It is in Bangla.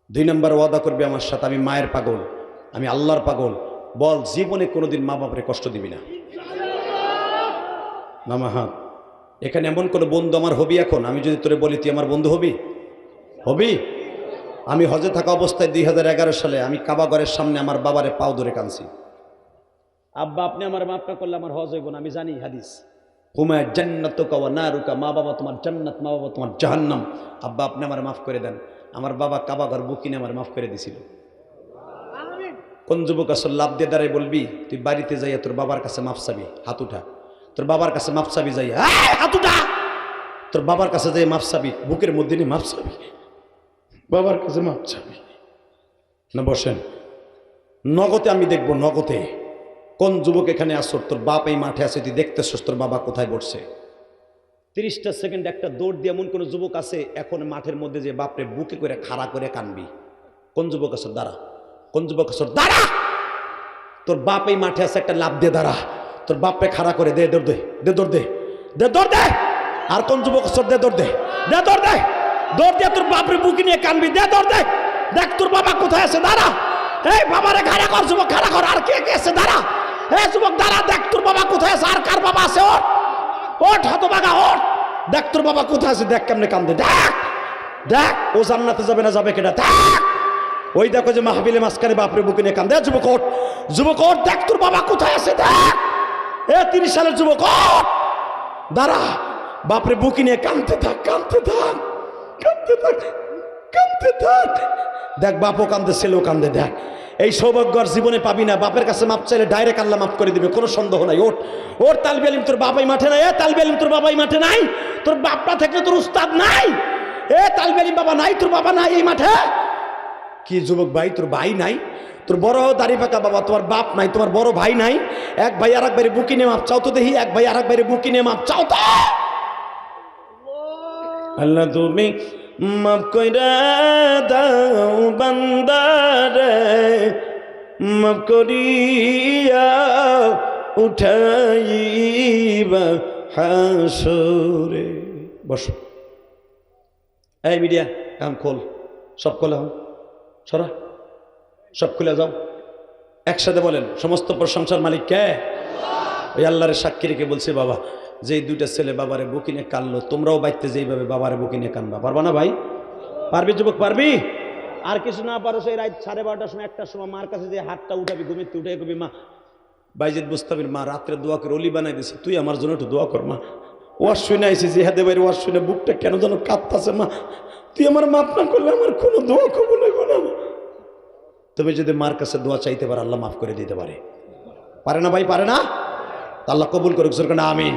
2 নম্বর ওয়াদা করবি আমার সাথে, আমি মায়ের পাগল, আমি আল্লাহর পাগল। বল জীবনে কোনোদিন মা বাপরে কষ্ট দিবি না। নামা হাত। এখানে এমন কোনো বন্ধু আমার হবি এখন? আমি যদি তোরে বলি তুই আমার বন্ধু হবি? হবি? আমি হজে থাকা অবস্থায় 2011 সালে আমি কাবাগরের সামনে আমার বাবারে পাও ধরে কাঁদছি। আব্বা আপনি আমার মাফ না করলে আমার হজ হইব না। আমি জানি হাদিস, হুমা জান্নাতুকা ওয়া নারুকা, মা বাবা তোমার জান্নাত, মা বাবা তোমার জাহান্নাম। আব্বা আপনি আমার মাফ করে দেন। আমার বাবা কাবাগর বুকিনে আমার মাফ করে দিছিল। কোন যুবক আসল লাভ দিয়ে দাঁড়াই বলবি তুই বাড়িতে যাইয়া তোর বাবার কাছে মাফ চাবি, হাত উঠা। তোর বাবার কাছে মাফ চাবি যাইয়া, হাত উঠা। তোর বাবার কাছে যাই মাফ চাবি, বুকের মধ্যে নিয়ে মাফ চাবি, বাবার কাছে মাফ চাবি না। বসেন, নগদে আমি দেখবো, নগদে কোন যুবক এখানে আসর তোর বাপ এই মাঠে আছে, তুই দেখতেছস তোর বাবা কোথায় বসছে। 30টা সেকেন্ড একটা দৌড় দিয়ে এমন কোন যুবক আছে এখন মাঠের মধ্যে যে বাপরে বুকে করে খাড়া করে কানবি? কোন যুবক আসর? দাঁড়া। কোন যুবক আসর? দাঁড়া। তোর বাপ এই মাঠে আছে, একটা লাভ দিয়ে দাঁড়া। তোর বাপরে খাড়া করে দে, দৌড় দে, দে দৌড় দে, দে দৌড় দে। আর কোন যুবক আসর? দে দৌড় দে, দে দৌড় দে, দৌড় দিয়ে তোর বাপরে বুকে নিয়ে কানবি, দে দৌড় দে। দেখ তোর বাবা কোথায় আছে, দাঁড়া। এই বাবারে খাড়া কর যুবক, খাড়া কর। আর কে কে আছে? দাঁড়া। এই যুবক দাঁড়া, দেখ তোর বাবা কোথায় আছে, আর কার বাবা আছে? ওঠ ওঠ হতভাগা ওঠ, দেখ তোর বাবা কোথায় আছে, দেখ কেমনে কান্দে, দেখ দেখ। ও জান্নাতে যাবে না, যাবে কেটা? দেখ ওই দেখো যে মাহফিলে মাঝখানে বাপরে বুকে নিয়ে কান্দে। যুবক ওঠ, যুবক ওঠ, দেখ তোর বাবা কোথায় আছে, দেখ। 30 সালের যুবক ওঠ, দাঁড়া। বাপরে বুকে নিয়ে কান্দতে থাক, কান্দতে থাক, কান্দতে থাক, কান্দতে থাক। দেখ বাপও কান্দে, ছেলেও কান্দে। দেখ এই সৌভাগ্য আর জীবনে পাবি না। বাপের কাছে মাপ চাইলে ডাইরেক্ট আল্লাহ মাফ করে দিবে, কোনো সন্দেহ নাই। ওঠ ওর তালবে আলিম, তোর বাবাই মাঠে নাই। তালবে আলিম, তোর বাবাই মাঠে নাই। তোর বাপটা থাকলে তোর উস্তাদ নাই। তালবে আলিম বাবা নাই, তোর বাবা নাই এই মাঠে। কি যুবক ভাই, তোর ভাই নাই? তোর বড় দাড়ি পাকা বাবা, তোমার বাপ নাই, তোমার বড় ভাই নাই। এক ভাই আর এক ভাইয়ের বুকি নিয়ে মাপ চাও তো দেখি। এক ভাই আর এক ভাইয়ের বুকি নিয়ে মাপ চাও তো। আল্লাহ তুমি মাফ কইরা দাও বান্দারে, মাফ করিয়া উঠাইবা হাসরে। বসো। এই মিডিয়া কাম খোল, সব খোলা হন, সরা, সব খুলে যাও। একসাথে বলেন সমস্ত প্রশংসার মালিক কে? ওই আল্লাহরের সাক্ষী রেখে বলছে বাবা, যে 2টা ছেলে বাবারে বুকিনে কানলো, তোমরাও বাইতে যেইভাবে বাবারে বুকিনে কানবা। পারবা না ভাই? পারবি যুবক, পারবি? আর কিছু না পারো সেই রাত 12:30টার সময়, 1টার সময় মার কাছে যে হাতটা উঠাবি, ঘুমিতে উঠে কবি মা, বাইজিদ বুস্তামির মা রাত্রে দোয়া করে অলি বানাই দিছে, তুই আমার জন্য একটু দোয়া কর মা। ওয়াজ শুনে আইসি জিহাদে বাইরে, ওয়াজ শুনে বুকটা কেন যেন কাঁপতাছে মা, তুই আমার মাফ না করলে আমার কোনো দোয়া কবুল হইব না। তুমি যদি মার কাছে দোয়া চাইতে পারো, আল্লাহ মাফ করে দিতে পারে। পারে না ভাই? পারে না? আল্লাহ কবুল করুক, আমিন।